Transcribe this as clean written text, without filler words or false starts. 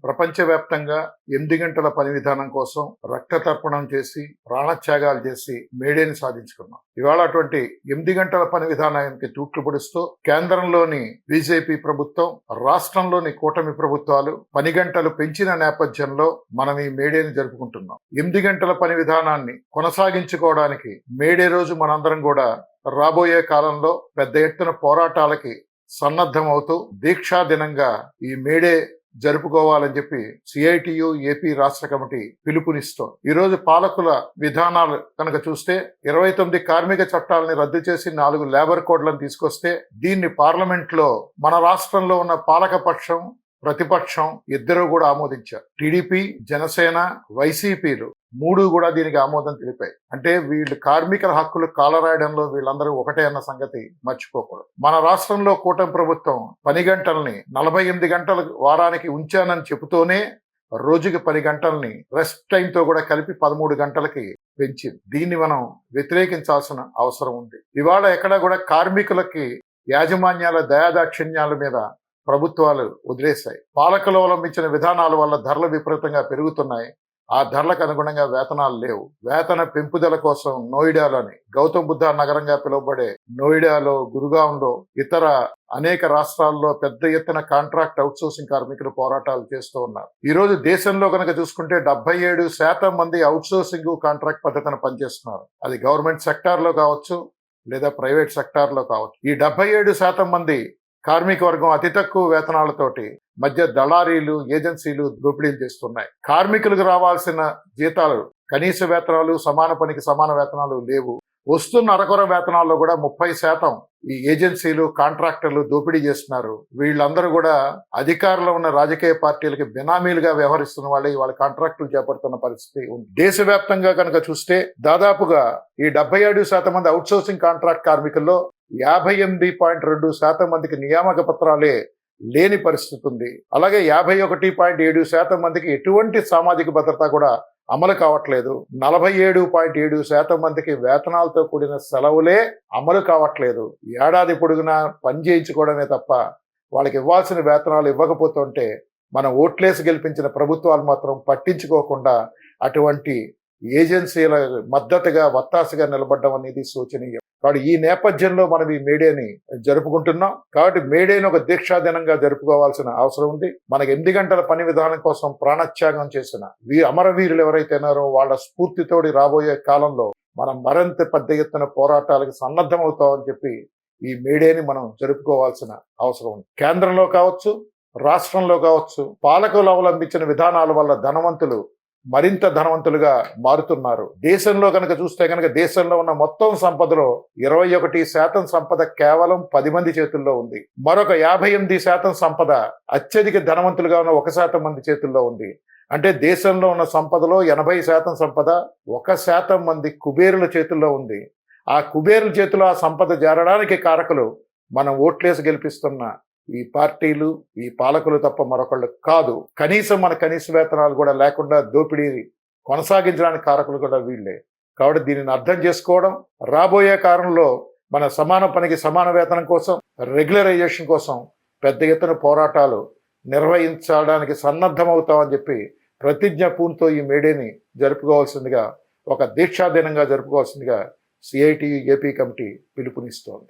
ప్రపంచవ్యాప్తంగా 8 గంటల పని విధానం కోసం రక్త తర్పణం చేసి ప్రాణత్యాగాలు చేసి మేడేని సాధించుకున్నాం. ఇవాళ అటువంటి 8 గంటల పని విధానానికి తూట్లు పొడుస్తూ కేంద్రంలోని బీజేపీ ప్రభుత్వం, రాష్ట్రంలోని కూటమి ప్రభుత్వాలు పని గంటలు పెంచిన నేపథ్యంలో మనం ఈ మేడేని జరుపుకుంటున్నాం. 8 గంటల పని విధానాన్ని కొనసాగించుకోవడానికి మేడే రోజు మనందరం కూడా రాబోయే కాలంలో పెద్ద ఎత్తున పోరాటాలకి సన్నద్ధమవుతూ దీక్షా దినంగా ఈ మేడే జరుపుకోవాలని చెప్పి సిఐటియు ఏపీ రాష్ట్ర కమిటీ పిలుపునిస్తోంది. ఈరోజు పాలకుల విధానాలు కనుక చూస్తే 29 కార్మిక చట్టాలని రద్దు చేసి 4 లేబర్ కోడ్లను తీసుకొస్తే దీన్ని పార్లమెంట్ లో మన రాష్ట్రంలో ఉన్న పాలకపక్షం, ప్రతిపక్షం ఇద్దరు కూడా ఆమోదించారు. టీడీపీ, జనసేన, వైసీపీలు 3 కూడా దీనికి ఆమోదం తెలిపాయి. అంటే వీళ్ళు కార్మికుల హక్కులు కాలరాయడంలో వీళ్ళందరూ ఒకటే అన్న సంగతి మర్చిపోకూడదు. మన రాష్ట్రంలో కూటమి ప్రభుత్వం పని గంటల్ని 48 గంటల వారానికి ఉంచానని చెబుతూనే రోజుకి 10 గంటల్ని రెస్ట్ టైంతో కూడా కలిపి 13 గంటలకి పెంచింది. దీన్ని మనం వ్యతిరేకించాల్సిన అవసరం ఉంది. ఇవాళ ఎక్కడ కూడా కార్మికులకి యాజమాన్యాల దయాదాక్షిణ్యాల మీద ప్రభుత్వాలు వదిలేశాయి. పాలకులు అవలంబించిన విధానాల వల్ల ధరలు విపరీతంగా పెరుగుతున్నాయి. ఆ ధరలకు అనుగుణంగా వేతనాలు లేవు. వేతన పెంపుదల కోసం నోయిడాలోని గౌతమ్ బుద్ధ నగరంగా పిలువబడే నోయిడాలో, గురుగాంలో, ఇతర అనేక రాష్ట్రాల్లో పెద్ద ఎత్తున కాంట్రాక్ట్ అవుట్సోర్సింగ్ కార్మికులు పోరాటాలు చేస్తూ ఉన్నారు. ఈ రోజు దేశంలో కనుక చూసుకుంటే 77% మంది అవుట్సోర్సింగ్ కాంట్రాక్ట్ పద్ధతిని పనిచేస్తున్నారు. అది గవర్నమెంట్ సెక్టార్ లో కావచ్చు లేదా ప్రైవేట్ సెక్టార్ లో కావచ్చు. ఈ 77% మంది కార్మిక వర్గం అతి తక్కువ వేతనాలతోటి మధ్య దళారీలు, ఏజెన్సీలు దోపిడీలు చేస్తున్నాయి. కార్మికులకు రావాల్సిన జీతాలు, కనీస వేతనాలు, సమాన పనికి సమాన వేతనాలు లేవు. వస్తున్న అరకొర వేతనాల్లో కూడా 30% ఈ ఏజెన్సీలు, కాంట్రాక్టర్లు దోపిడీ చేస్తున్నారు. వీళ్ళందరూ కూడా అధికారంలో ఉన్న రాజకీయ పార్టీలకి బినామీలుగా వ్యవహరిస్తున్న వాళ్ళ కాంట్రాక్టులు చేపడుతున్న పరిస్థితి ఉంది. దేశవ్యాప్తంగా కనుక చూస్తే దాదాపుగా ఈ 77% మంది అవుట్సోర్సింగ్ కాంట్రాక్ట్ కార్మికుల్లో 58.2% మందికి నియామక పత్రాలే లేని పరిస్థితి ఉంది. అలాగే 51.7% మందికి ఎటువంటి సామాజిక భద్రత కూడా అమలు కావట్లేదు. 47.7% మందికి వేతనాలతో కూడిన సెలవులే అమలు కావట్లేదు. ఏడాది పొడుగునా పని చేయించుకోవడమే తప్ప వాళ్ళకి ఇవ్వాల్సిన వేతనాలు ఇవ్వకపోతుంటే మనం ఓట్లేసి గెలిపించిన ప్రభుత్వాలు మాత్రం పట్టించుకోకుండా అటువంటి ఏజెన్సీల మద్దతుగా, వత్తాసుగా నిలబడడం అనేది శోచనీయం. కాబట్టి ఈ నేపథ్యంలో మనం ఈ మేడేని జరుపుకుంటున్నాం. కాబట్టి మేడేని ఒక దీక్షా దినంగా జరుపుకోవాల్సిన అవసరం ఉంది. మనకి 8 గంటల పని విధానం కోసం ప్రాణత్యాగం చేసిన అమరవీరులు ఎవరైతే ఉన్నారో వాళ్ళ స్ఫూర్తితోటి రాబోయే కాలంలో మనం మరింత పెద్ద ఎత్తున పోరాటాలకు సన్నద్ధమవుతామని చెప్పి ఈ మేడేని మనం జరుపుకోవాల్సిన అవసరం ఉంది. కేంద్రంలో కావచ్చు, రాష్ట్రంలో కావచ్చు, పాలకులు అవలంబించిన విధానాల వల్ల ధనవంతులు మరింత ధనవంతులుగా మారుతున్నారు. దేశంలో కనుక చూస్తే కనుక దేశంలో ఉన్న మొత్తం సంపదలో 21% సంపద కేవలం 10 మంది చేతుల్లో ఉంది. మరొక 58% సంపద అత్యధిక ధనవంతులుగా ఉన్న 1% మంది చేతుల్లో ఉంది. అంటే దేశంలో ఉన్న సంపదలో 80% సంపద 1% మంది కుబేరుల చేతుల్లో ఉంది. ఆ కుబేరుల చేతిలో ఆ సంపద చేరడానికి కారకులు మనం ఓట్లేసి గెలిపిస్తున్న ఈ పార్టీలు, ఈ పాలకులు తప్ప మరొకళ్ళు కాదు. కనీసం మన కనీస వేతనాలు కూడా లేకుండా దోపిడీ కొనసాగించడానికి కారకులు కూడా వీళ్ళే. కాబట్టి దీనిని అర్థం చేసుకోవడం, రాబోయే కాలంలో మన సమాన పనికి సమాన వేతనం కోసం, రెగ్యులరైజేషన్ కోసం పెద్ద ఎత్తున పోరాటాలు నిర్వహించడానికి సన్నద్ధమవుతామని చెప్పి ప్రతిజ్ఞ పూర్తితో ఈ మేడేని జరుపుకోవాల్సిందిగా, ఒక దీక్షా దినంగా జరుపుకోవాల్సిందిగా సిఐటియు ఏపీ కమిటీ పిలుపునిస్తోంది.